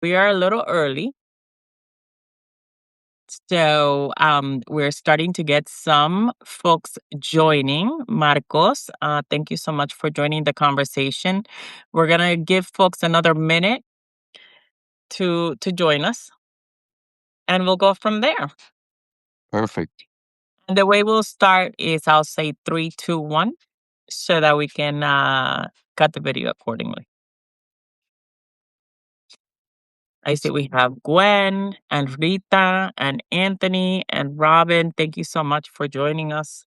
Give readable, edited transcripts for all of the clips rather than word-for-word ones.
We are a little early, so we're starting to get some folks joining. Marcos, thank you so much for joining the conversation. We're gonna give folks another minute to join us, and we'll go from there. Perfect. And the way we'll start is I'll say three, two, one, so that we can cut the video accordingly. I see we have Gwen and Rita and Anthony and Robin. Thank you so much for joining us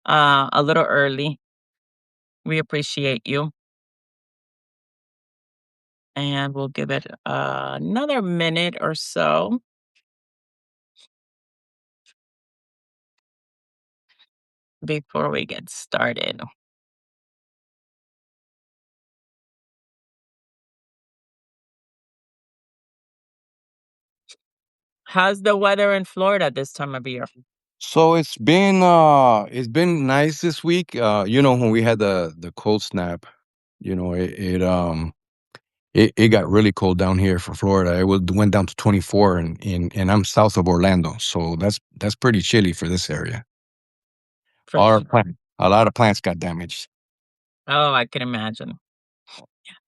a little early. We appreciate you. And we'll give it another minute or so before we get started. How's the weather in Florida this time of year? So it's been nice this week. When we had the cold snap, it got really cold down here for Florida. Went down to 24, and I'm south of Orlando, so that's pretty chilly for this area. For sure. A lot of plants got damaged. Oh, I can imagine.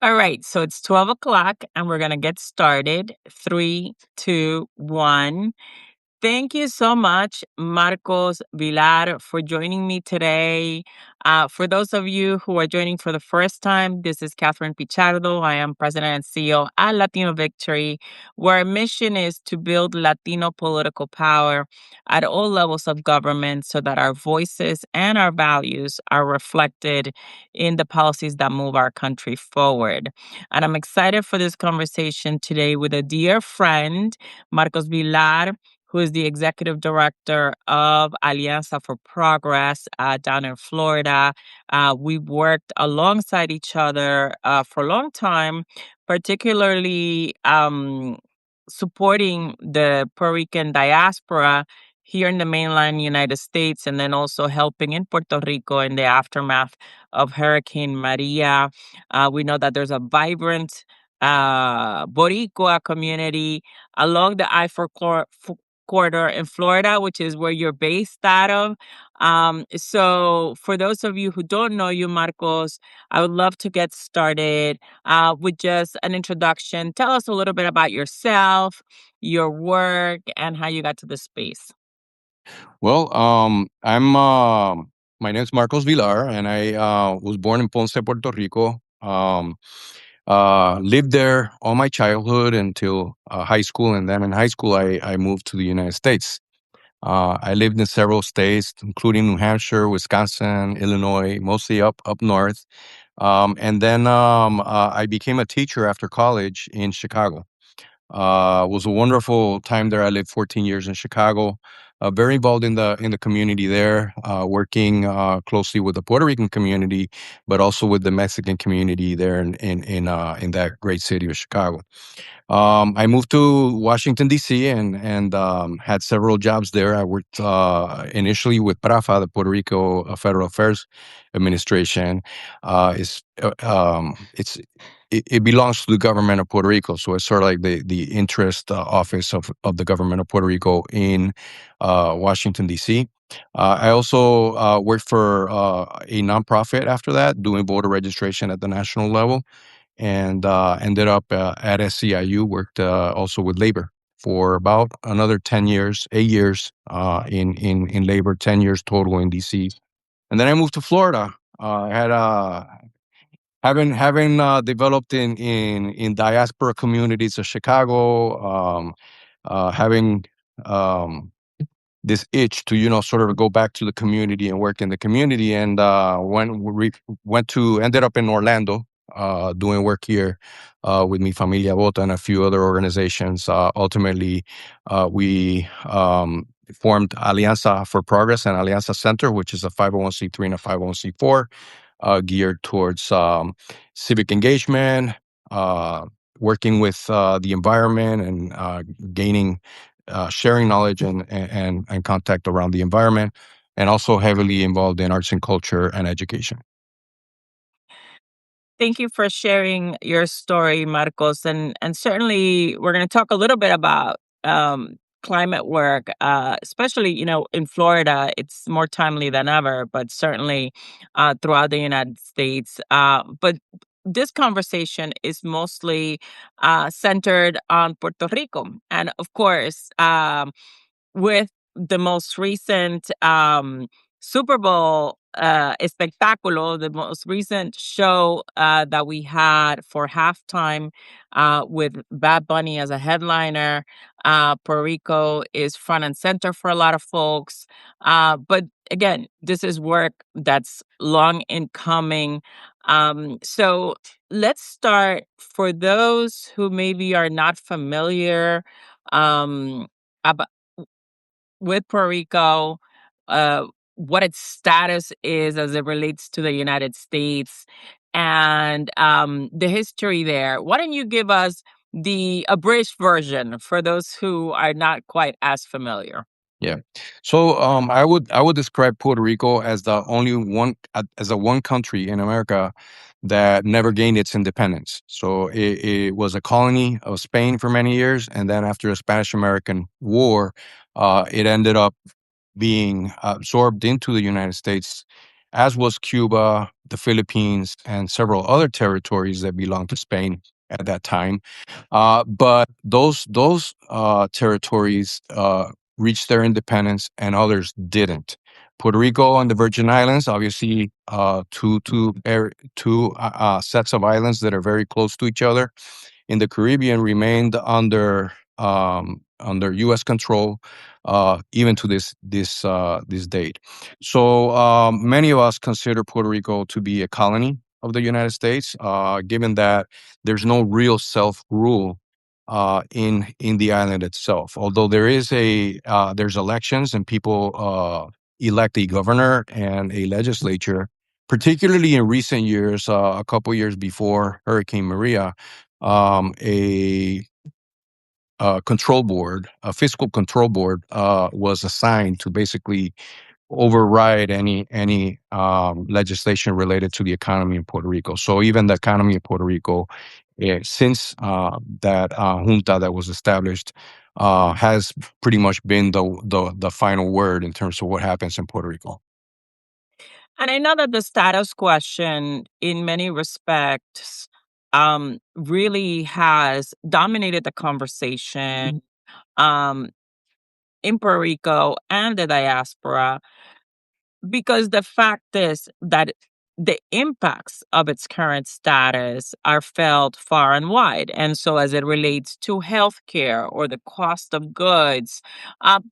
All right, so it's 12 o'clock and we're going to get started. Three, two, one. Thank you so much, Marcos Vilar, for joining me today. For those of you who are joining for the first time, this is Catherine Pichardo. I am President and CEO at Latino Victory, where our mission is to build Latino political power at all levels of government so that our voices and our values are reflected in the policies that move our country forward. And I'm excited for this conversation today with a dear friend, Marcos Vilar, who is the executive director of Alianza for Progress down in Florida. We've worked alongside each other for a long time, particularly supporting the Puerto Rican diaspora here in the mainland United States, and then also helping in Puerto Rico in the aftermath of Hurricane Maria. We know that there's a vibrant Boricua community along the corridor in Florida, which is where you're based out of. So for those of you who don't know you, Marcos, I would love to get started with just an introduction. Tell us a little bit about yourself, your work, and how you got to the space. Well, my name is Marcos Vilar, and I was born in Ponce, Puerto Rico. Lived there all my childhood until high school, and then in high school, I moved to the United States. I lived in several states, including New Hampshire, Wisconsin, Illinois, mostly up north. And then I became a teacher after college in Chicago. Was a wonderful time there. I lived 14 years in Chicago. Very involved in the community there, working closely with the Puerto Rican community, but also with the Mexican community there in that great city of Chicago. I moved to Washington D.C. and had several jobs there. I worked initially with PRAFA, the Puerto Rico Federal Affairs Administration. It belongs to the government of Puerto Rico, so it's sort of like the interest office of the government of Puerto Rico in Washington D.C. I also worked for a nonprofit after that, doing voter registration at the national level, and ended up at SCIU. Worked also with labor for about another 10 years, 8 years in labor, 10 years total in DC. And then I moved to Florida. I had having developed in diaspora communities of Chicago, having this itch to sort of go back to the community and work in the community, and when we ended up in Orlando, doing work here with Mi Familia Vota and a few other organizations. Ultimately, we formed Alianza for Progress and Alianza Center, which is a 501c3 and a 501c4, geared towards civic engagement, working with the environment, and gaining, sharing knowledge and contact around the environment, and also heavily involved in arts and culture and education. thank you for sharing your story, Marcos. And certainly we're going to talk a little bit about climate work, especially, in Florida. It's more timely than ever, but certainly throughout the United States. But this conversation is mostly centered on Puerto Rico. And of course, with the most recent Super Bowl espectaculo, the most recent show that we had for halftime with Bad Bunny as a headliner. Puerto Rico is front and center for a lot of folks. But again, this is work that's long in coming. So let's start for those who maybe are not familiar. Um, with Puerto Rico, uh, what its status is as it relates to the United States, and the history there. Why don't you give us the abridged version for those who are not quite as familiar? Yeah. So I would describe Puerto Rico as the only one as a one country in America that never gained its independence. So it was a colony of Spain for many years, and then after the Spanish American War, it ended up being absorbed into the United States, as was Cuba, the Philippines, and several other territories that belonged to Spain at that time. But those territories reached their independence, and others didn't. Puerto Rico and the Virgin Islands, obviously, two sets of islands that are very close to each other in the Caribbean, remained under U.S. control even to this date. So many of us consider Puerto Rico to be a colony of the United States, given that there's no real self rule in the island itself. Although there's elections and people elect a governor and a legislature. Particularly in recent years, a couple years before Hurricane Maria, a control board, a fiscal control board, was assigned to basically override any legislation related to the economy in Puerto Rico. So even the economy of Puerto Rico, since that junta that was established, has pretty much been the final word in terms of what happens in Puerto Rico. And I know that the status question, in many respects, really has dominated the conversation um, in Puerto Rico and the diaspora, because the fact is that the impacts of its current status are felt far and wide. And so, as it relates to healthcare or the cost of goods,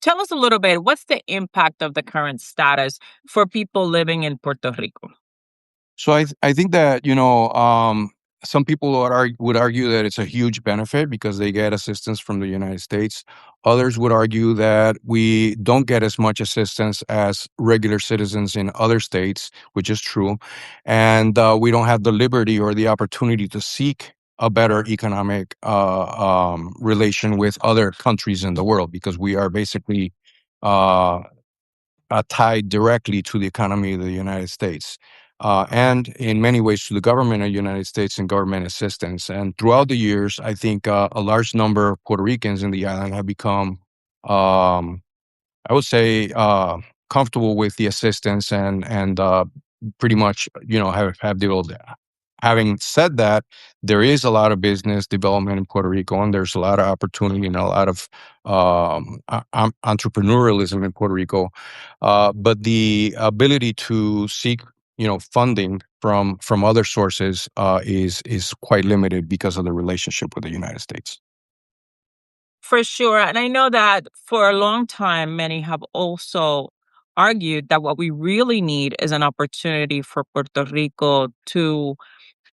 tell us a little bit, what's the impact of the current status for people living in Puerto Rico? So I think that some people would argue that it's a huge benefit because they get assistance from the United States. Others would argue that we don't get as much assistance as regular citizens in other states, which is true, and we don't have the liberty or the opportunity to seek a better economic relation with other countries in the world because we are basically uh, tied directly to the economy of the United States. And in many ways to the government of the United States and government assistance. And throughout the years, I think a large number of Puerto Ricans in the island have become um, I would say, comfortable with the assistance and pretty much, have the old. Having said that, there is a lot of business development in Puerto Rico, and there's a lot of opportunity and a lot of entrepreneurialism in Puerto Rico. But the ability to seek, funding from other sources is quite limited because of the relationship with the United States. For sure. And I know that for a long time, many have also argued that what we really need is an opportunity for Puerto Rico to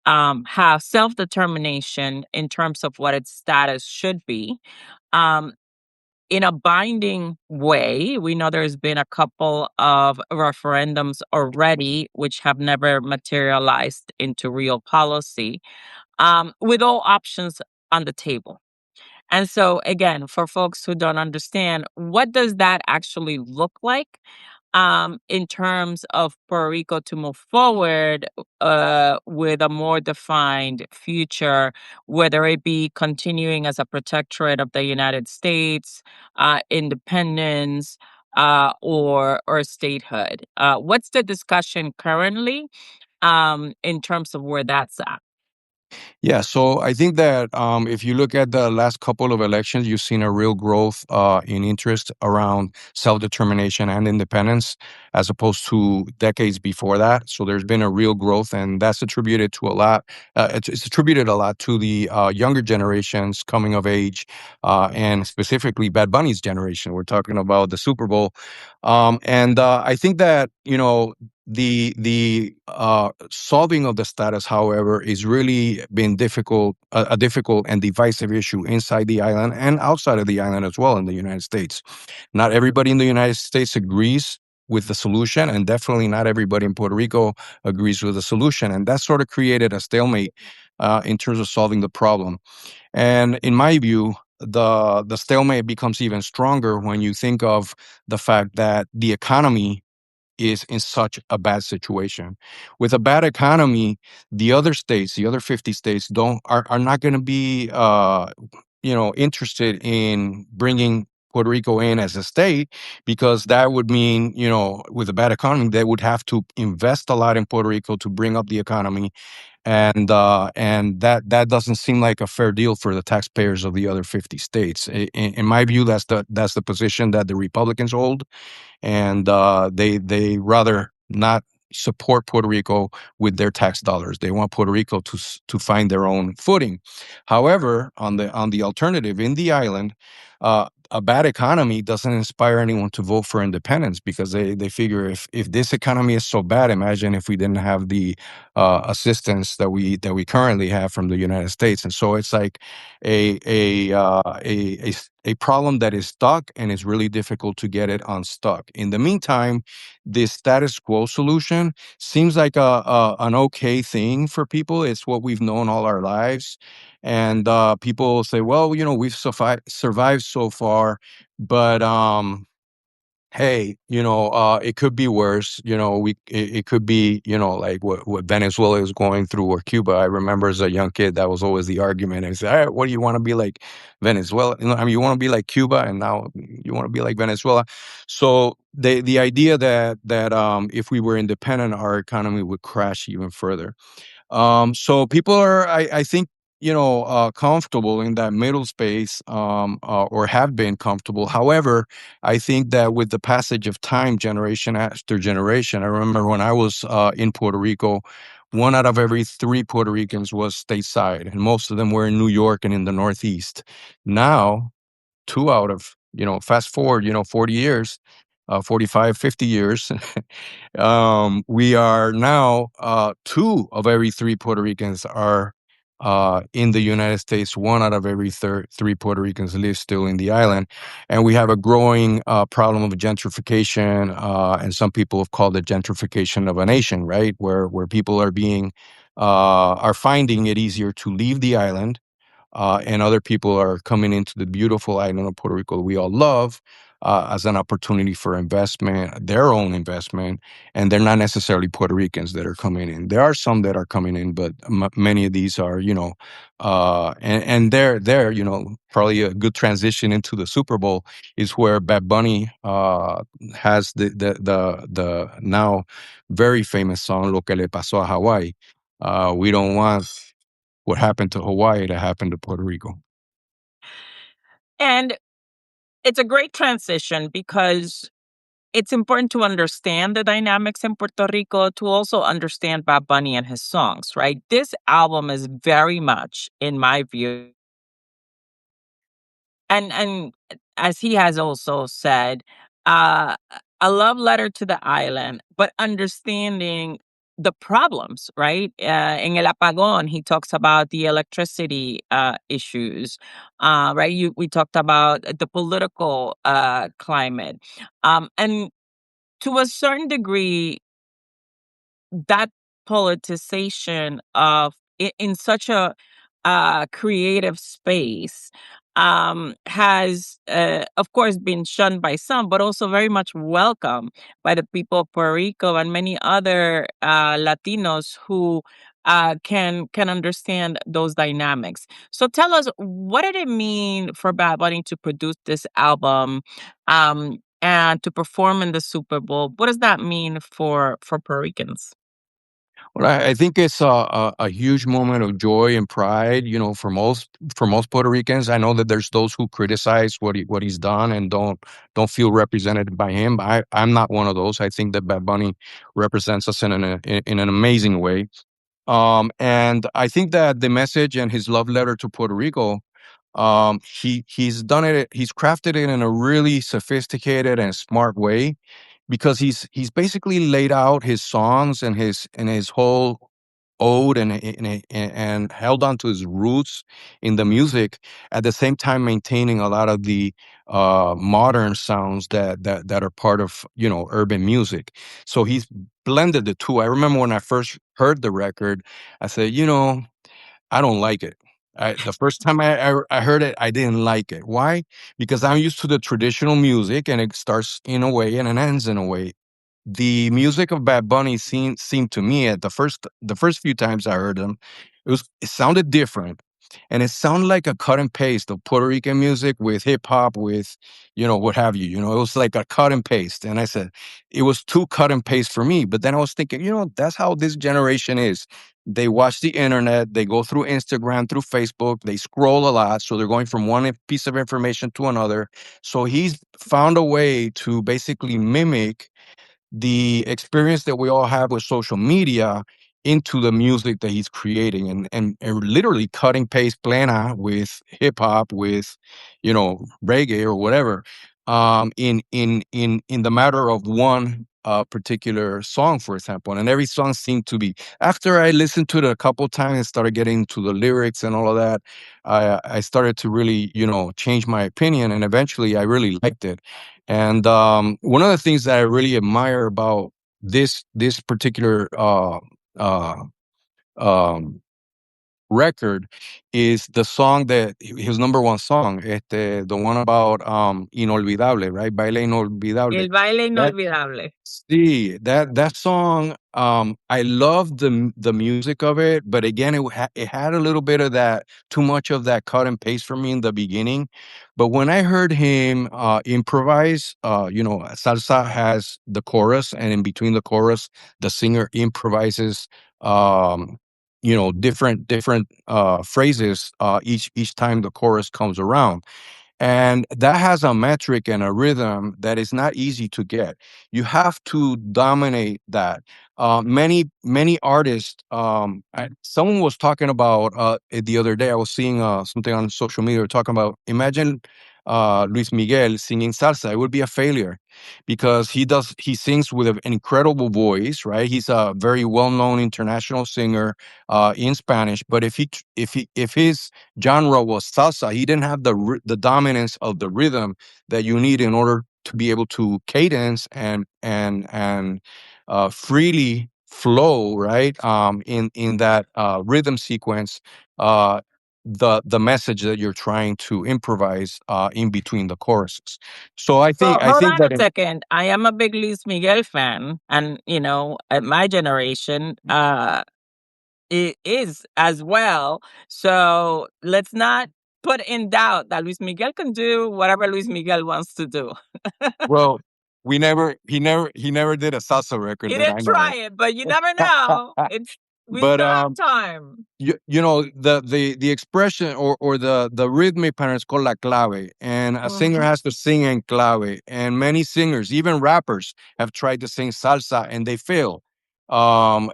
have self determination in terms of what its status should be. Um, in a binding way, we know there's been a couple of referendums already, which have never materialized into real policy, with all options on the table. And so, again, for folks who don't understand, what does that actually look like? in terms of Puerto Rico to move forward with a more defined future, whether it be continuing as a protectorate of the United States, independence, or statehood. What's the discussion currently in terms of where that's at? Yeah, so I think that if you look at the last couple of elections, you've seen a real growth in interest around self determination and independence as opposed to decades before that. So there's been a real growth, and that's attributed to a lot. It's attributed a lot to the younger generations coming of age, and specifically Bad Bunny's generation. We're talking about the Super Bowl. And I think that, the solving of the status, however, is really been difficult, a difficult and divisive issue inside the island and outside of the island as well in the United States. Not everybody in the United States agrees with the solution, and definitely not everybody in Puerto Rico agrees with the solution, and that sort of created a stalemate in terms of solving the problem. And in my view, the stalemate becomes even stronger when you think of the fact that the economy is in such a bad situation. With a bad economy, the other states, the other 50 states are not going to be interested in bringing Puerto Rico in as a state, because that would mean, with a bad economy, they would have to invest a lot in Puerto Rico to bring up the economy, and that doesn't seem like a fair deal for the taxpayers of the other 50 states. In my view, that's the position that the Republicans hold, and they rather not support Puerto Rico with their tax dollars. They want Puerto Rico to find their own footing. However, on the alternative in the island, a bad economy doesn't inspire anyone to vote for independence, because they figure, if this economy is so bad, imagine if we didn't have the assistance that we currently have from the United States. And so it's like a problem that is stuck, and it's really difficult to get it unstuck. In the meantime, this status quo solution seems like an okay thing for people. It's what we've known all our lives, and people say, well, we've survived so far, but hey, it could be worse. It could be, like what Venezuela is going through, or Cuba. I remember as a young kid, that was always the argument. And say, all right, what do you want to be like, Venezuela? I mean, you want to be like Cuba, and now you want to be like Venezuela. So the idea that if we were independent, our economy would crash even further. So people are, I think, comfortable in that middle space, or have been comfortable. However, I think that with the passage of time, generation after generation, I remember when I was in Puerto Rico, one out of every three Puerto Ricans was stateside, and most of them were in New York and in the Northeast. Now, two out of, fast forward, 40 years, 45, 50 years, we are now, two of every three Puerto Ricans are in the United States. One out of every three Puerto Ricans live still in the island. And we have a growing problem of gentrification. And some people have called it gentrification of a nation, right? Where people are finding it easier to leave the island, and other people are coming into the beautiful island of Puerto Rico we all love, as an opportunity for investment, their own investment, and they're not necessarily Puerto Ricans that are coming in. There are some that are coming in, but many of these are, and they're, probably a good transition into the Super Bowl is where Bad Bunny has the now very famous song "Lo que le pasó a Hawaii." We don't want what happened to Hawaii to happen to Puerto Rico. And it's a great transition because it's important to understand the dynamics in Puerto Rico to also understand Bad Bunny and his songs, right? This album is very much, in my view, and as he has also said, uh, a love letter to the island, but understanding the problems, right? In El Apagón, he talks about the electricity issues, right? We talked about the political climate, and to a certain degree, that politicization of in such a creative space has, of course, been shunned by some, but also very much welcome by the people of Puerto Rico and many other Latinos who can understand those dynamics. So tell us, what did it mean for Bad Bunny to produce this album and to perform in the Super Bowl? What does that mean for Puerto Ricans? Well, I think it's a huge moment of joy and pride, you know, for most Puerto Ricans. I know that there's those who criticize what he's done and don't feel represented by him. I'm not one of those. I think that Bad Bunny represents us in an amazing way. And I think that the message and his love letter to Puerto Rico, he's done it. He's crafted it in a really sophisticated and smart way because he's basically laid out his songs and his whole ode and held on to his roots in the music at the same time maintaining a lot of the modern sounds that are part of, you know, urban music. So he's blended the two. I remember when I first heard the record, I said, you know, I don't like it. The first time I heard it, I didn't like it. Why? Because I'm used to the traditional music and it starts in a way and it ends in a way. The music of Bad Bunny seemed to me at the first few times I heard him, it sounded different. And it sounded like a cut and paste of Puerto Rican music with hip hop, with, you know, what have you. You know, it was like a cut and paste. And I said, it was too cut and paste for me. But then I was thinking, you know, that's how this generation is. They watch the internet, they go through Instagram, through Facebook, they scroll a lot. So they're going from one piece of information to another. So he's found a way to basically mimic the experience that we all have with social media into the music that he's creating and literally cutting paste plena with hip hop with, you know, reggae or whatever, in the matter of one particular song, for example. And every song seemed to be, after I listened to it a couple times and started getting to the lyrics and all of that, I started to really, you know, change my opinion, and eventually I really liked it. And one of the things that I really admire about this particular uh, um, record is the song that his number one song, the one about Inolvidable, right? Baile Inolvidable. El baile That inolvidable. See, that song, I love the music of it, but again, it had a little bit of that, too much of that cut and paste for me in the beginning. But when I heard him improvise, you know, salsa has the chorus, and in between the chorus, the singer improvises, um, you know, different phrases each time the chorus comes around. And that has a metric and a rhythm that is not easy to get. You have to dominate that. Many artists. Someone was talking about it the other day. I was seeing something on social media talking about. Imagine Luis Miguel singing salsa. It would be a failure because he sings with an incredible voice. Right, he's a very well known international singer in Spanish. But if his genre was salsa, he didn't have the dominance of the rhythm that you need in order to be able to cadence and freely flow, right, in that rhythm sequence, uh, the message that you're trying to improvise in between the choruses. So So I hold think on a that second. I am a big Luis Miguel fan, and you know, at my generation, it is as well. So let's not put in doubt that Luis Miguel can do whatever Luis Miguel wants to do. well, he never did a salsa record He that I didn't know try it, but you never know. of. It's we But still have time. you know the expression or the rhythmic pattern is called la clave, and a singer Mhm. has to sing in clave, and many singers, even rappers, have tried to sing salsa and they fail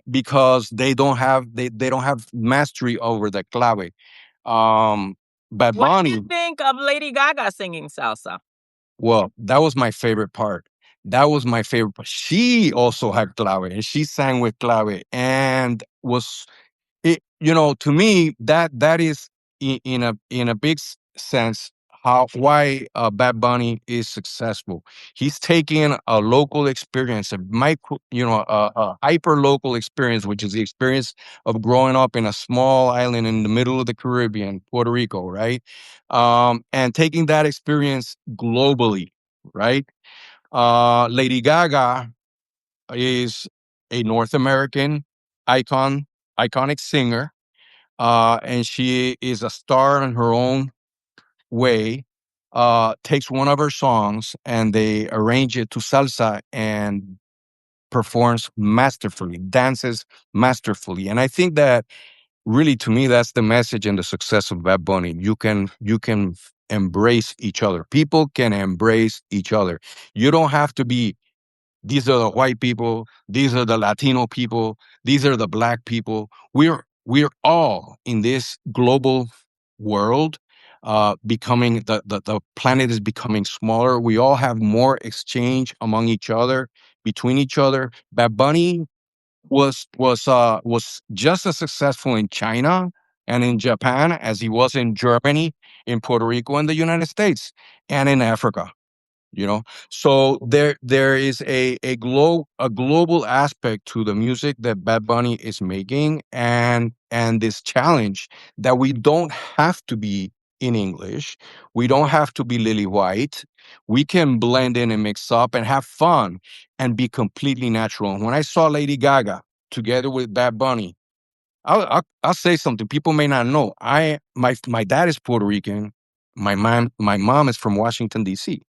because they don't have mastery over the clave. um Bad What do you Bunny, think of Lady Gaga singing salsa? well, that was my favorite part. That was my favorite part. She also had clave and she sang with clave and was it, you know, to me, that is in a big sense how why Bad Bunny is successful. He's taking a local experience, a micro, a hyper local experience, which is the experience of growing up in a small island in the middle of the Caribbean, Puerto Rico, right? And taking that experience globally, right? Lady Gaga is a North American icon, iconic singer, and she is a star in her own way. Takes one of her songs and they arrange it to salsa and performs masterfully, dances masterfully. And I think that really, to me, that's the message and the success of Bad Bunny. You can embrace each other. People can embrace each other. You don't have to be, these are the white people, these are the Latino people, these are the black people. We're all in this global world, becoming the planet is becoming smaller. We all have more exchange among each other, between each other. Bad Bunny was just as successful in China and in Japan as he was in Germany, in Puerto Rico, and the United States, and in Africa. you know so there is a global aspect to the music that Bad Bunny is making, and this challenge that we don't have to be in English, we don't have to be Lily White, we can blend in and mix up and have fun and be completely natural. And when I saw Lady Gaga together with Bad Bunny, I'll say something people may not know. My dad is Puerto Rican, my mom is from Washington D.C.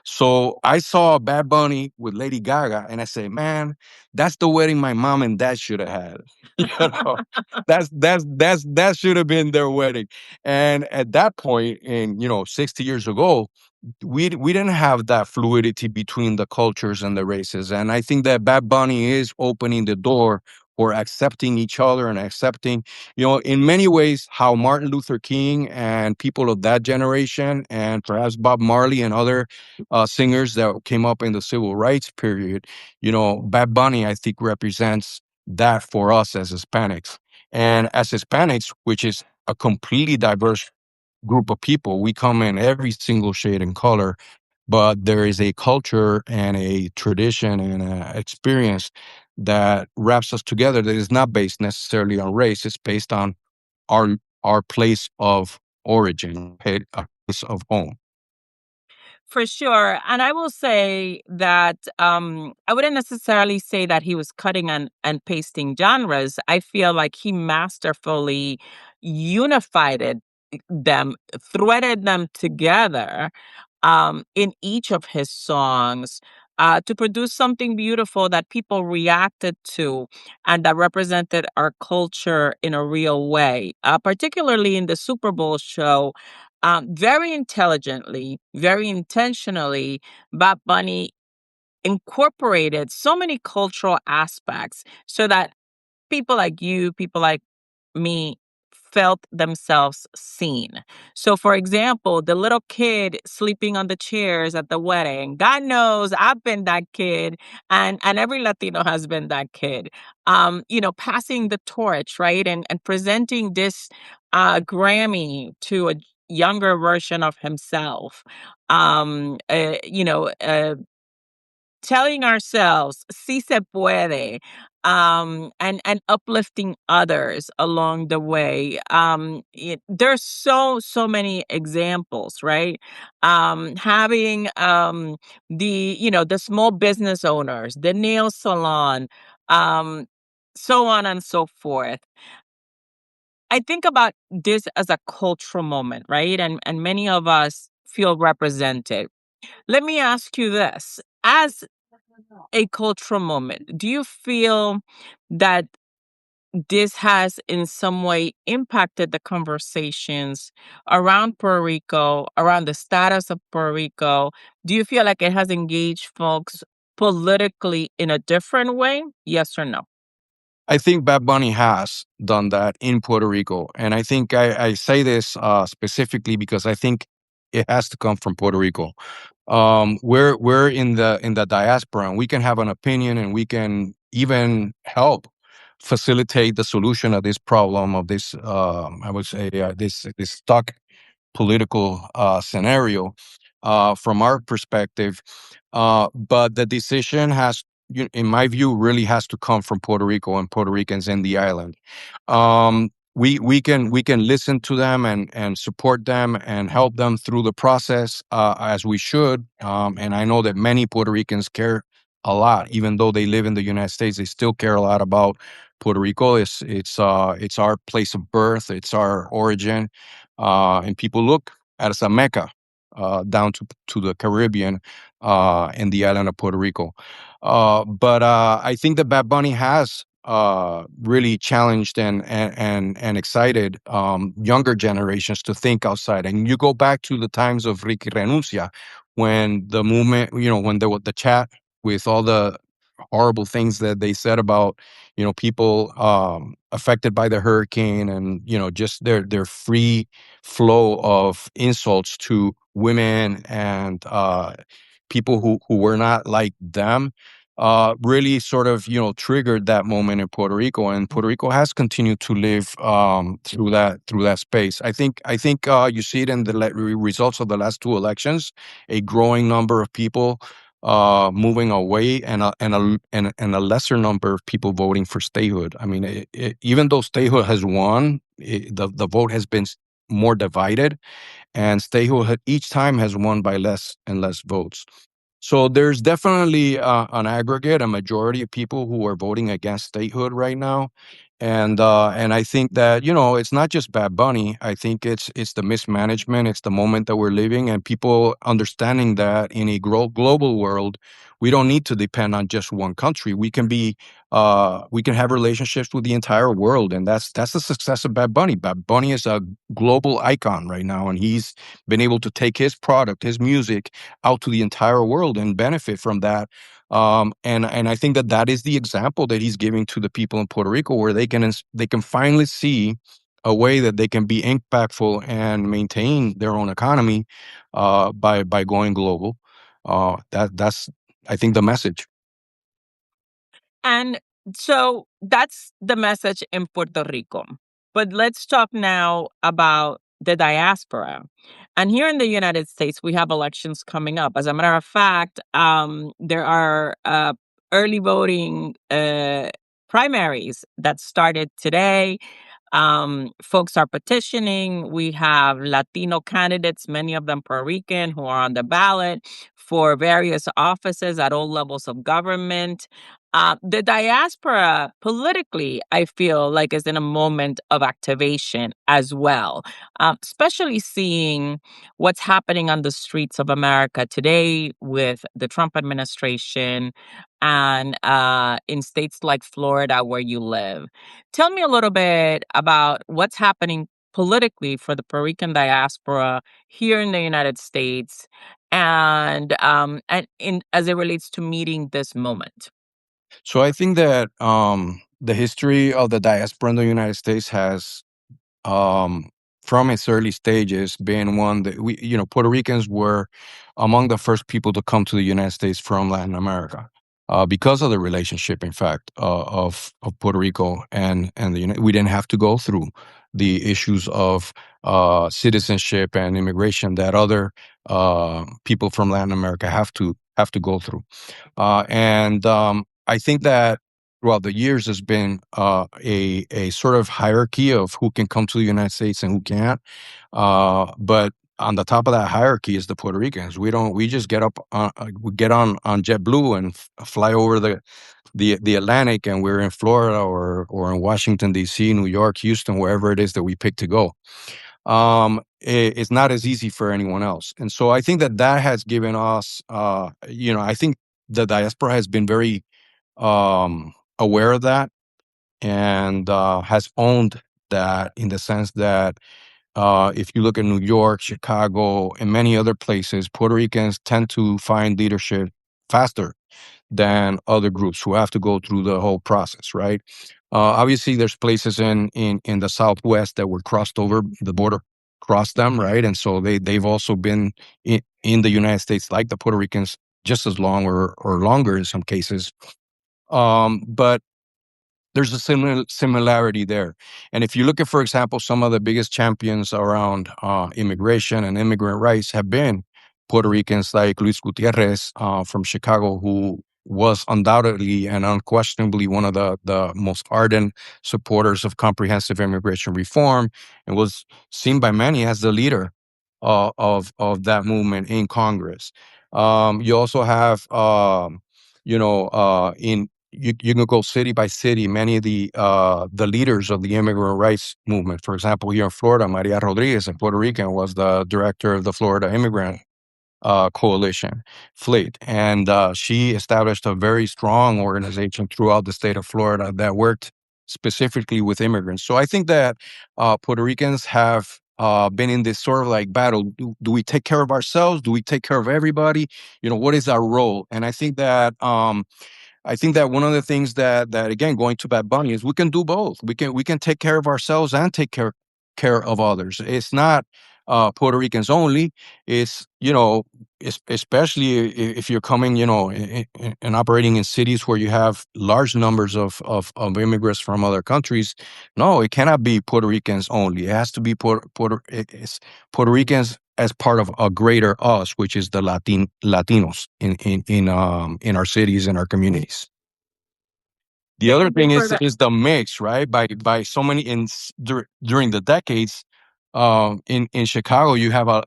So I saw Bad Bunny with Lady Gaga, and I say, "Man, that's the wedding my mom and dad should have had." You know, that should have been their wedding. And at that point, in 60 years ago, we didn't have that fluidity between the cultures and the races. And I think that Bad Bunny is opening the door for accepting each other and accepting, in many ways, how Martin Luther King and people of that generation, and perhaps Bob Marley and other singers that came up in the civil rights period, Bad Bunny, I think, represents that for us as Hispanics. And as Hispanics, which is a completely diverse group of people, we come in every single shade and color, but there is a culture and a tradition and an experience that wraps us together that is not based necessarily on race. It's based on our our place of origin, a place of home. For sure. And I will say that I wouldn't necessarily say that he was cutting and pasting genres. I feel like he masterfully unified them, threaded them together in each of his songs to produce something beautiful that people reacted to and that represented our culture in a real way, particularly in the Super Bowl show. Very intelligently, very intentionally, Bad Bunny incorporated so many cultural aspects so that people like you, people like me felt themselves seen. So, for example, the little kid sleeping on the chairs at the wedding. God knows I've been that kid, and every Latino has been that kid. Passing the torch, right, and presenting this Grammy to a younger version of himself. Telling ourselves "si se puede," and uplifting others along the way. There's so many examples, right? Having the small business owners, the nail salon, um, so on and so forth. I think about this as a cultural moment, right? And many of us feel represented. Let me ask you this: as a cultural moment, do you feel that this has in some way impacted the conversations around Puerto Rico, around the status of Puerto Rico? Do you feel like it has engaged folks politically in a different way? Yes or no? I think Bad Bunny has done that in Puerto Rico, and I think I say this specifically because I think it has to come from Puerto Rico. We're in the diaspora, and we can have an opinion, and we can even help facilitate the solution of this problem of this, I would say, this stuck political scenario from our perspective. But the decision has, in my view, really has to come from Puerto Rico and Puerto Ricans in the island. We can listen to them and support them and help them through the process as we should. And I know that many Puerto Ricans care a lot, even though they live in the United States. They still care a lot about Puerto Rico. It's our place of birth. It's our origin, and people look at it as a mecca down to the Caribbean and the island of Puerto Rico. But I think that Bad Bunny has really challenged and excited younger generations to think outside. And you go back to the times of Ricky Renuncia, when the movement, when there was the chat with all the horrible things that they said about, people affected by the hurricane, and just their free flow of insults to women and people who were not like them, really sort of triggered that moment in Puerto Rico, and Puerto Rico has continued to live through that space. I think you see it in the results of the last two elections, a growing number of people moving away, and a lesser number of people voting for statehood. I mean, even though statehood has won, the vote has been more divided, and statehood each time has won by less and less votes. So there's definitely an aggregate, a majority of people who are voting against statehood right now, and I think that it's not just Bad Bunny. I think it's the mismanagement, it's the moment that we're living, and people understanding that in a global world, we don't need to depend on just one country. We can have relationships with the entire world, and that's the success of Bad Bunny. Bad Bunny is a global icon right now, and he's been able to take his product, his music, out to the entire world and benefit from that. And I think that is the example that he's giving to the people in Puerto Rico, where they can finally see a way that they can be impactful and maintain their own economy by going global. That's, I think, the message. And so that's the message in Puerto Rico. But let's talk now about the diaspora. And here in the United States, we have elections coming up. As a matter of fact, there are early voting primaries that started today. Folks are petitioning. We have Latino candidates, many of them Puerto Rican, who are on the ballot for various offices at all levels of government. The diaspora, politically, I feel like is in a moment of activation as well, especially seeing what's happening on the streets of America today with the Trump administration and in states like Florida, where you live. Tell me a little bit about what's happening politically for the Puerto Rican diaspora here in the United States, and as it relates to meeting this moment. So I think that the history of the diaspora in the United States has, um, from its early stages, been one that Puerto Ricans were among the first people to come to the United States from Latin America, because of the relationship, in fact, of Puerto Rico and we didn't have to go through the issues of citizenship and immigration that other people from Latin America have to go through. And I think that throughout the years, there's been a sort of hierarchy of who can come to the United States and who can't. But on the top of that hierarchy is the Puerto Ricans. We just we get on JetBlue and fly over the Atlantic, and we're in Florida or in Washington D.C., New York, Houston, wherever it is that we pick to go. It's not as easy for anyone else, and so I think that has given us, I think the diaspora has been very aware of that, and has owned that, in the sense that if you look at New York, Chicago, and many other places, Puerto Ricans tend to find leadership faster than other groups who have to go through the whole process, right? Obviously, there's places in the Southwest that were crossed over the border, crossed them, right? And so they've also been in the United States, like the Puerto Ricans, just as long or longer in some cases. But there's a similarity there. And if you look at, for example, some of the biggest champions around immigration and immigrant rights have been Puerto Ricans like Luis Gutierrez from Chicago, who was undoubtedly and unquestionably one of the most ardent supporters of comprehensive immigration reform, and was seen by many as the leader of that movement in Congress. You also have, in you can go city by city. Many of the leaders of the immigrant rights movement, for example, here in Florida, Maria Rodriguez, a Puerto Rican, was the director of the Florida Immigrant Coalition, Fleet, and she established a very strong organization throughout the state of Florida that worked specifically with immigrants. So I think that Puerto Ricans have been in this sort of like battle. Do we take care of ourselves? Do we take care of everybody? What is our role? And I think that one of the things that again, going to Bad Bunny, is we can do both. We can take care of ourselves and take care of others. It's not Puerto Ricans only. It's especially if you're coming, and operating in cities where you have large numbers of immigrants from other countries. No, it cannot be Puerto Ricans only. It has to be it's Puerto Ricans as part of a greater us, which is the Latinos in our cities and our communities. The other Thank you thing for is that. is the mix, right? By so many during the decades, in Chicago, you have a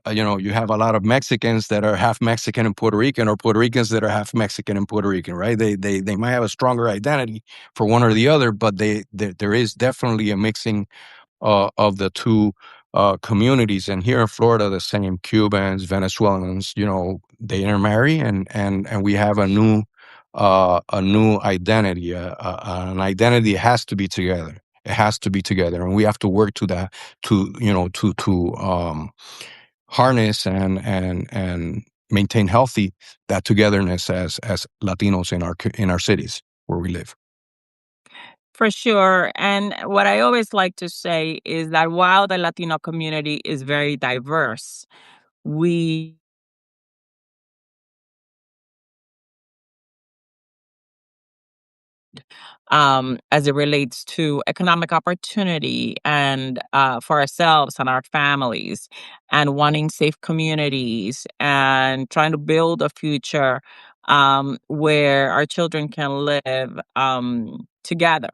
lot of Mexicans that are half Mexican and Puerto Rican, or Puerto Ricans that are half Mexican and Puerto Rican, right? They might have a stronger identity for one or the other, but there is definitely a mixing of the two communities. And here in Florida, the same. Cubans, Venezuelans, they intermarry, and we have a new identity. An identity has to be together. It has to be together, and we have to work to that, to harness and maintain healthy that togetherness as Latinos in our cities where we live. For sure. And what I always like to say is that while the Latino community is very diverse, we as it relates to economic opportunity and for ourselves and our families, and wanting safe communities and trying to build a future where our children can live together.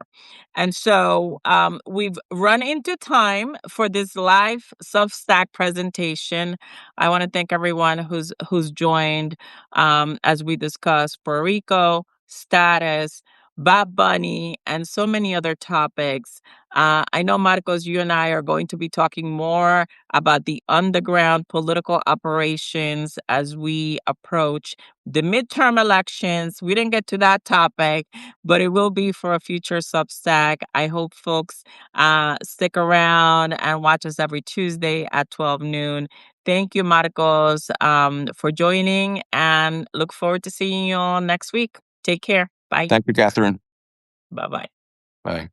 And so we've run into time for this live Substack presentation. I want to thank everyone who's joined as we discuss Puerto Rico status, Bob Bunny, and so many other topics. I know, Marcos, you and I are going to be talking more about the underground political operations as we approach the midterm elections. We didn't get to that topic, but it will be for a future Substack. I hope folks stick around and watch us every Tuesday at 12 noon. Thank you, Marcos, for joining, and look forward to seeing you all next week. Take care. Bye. Thank you, Catherine. Bye bye. Bye.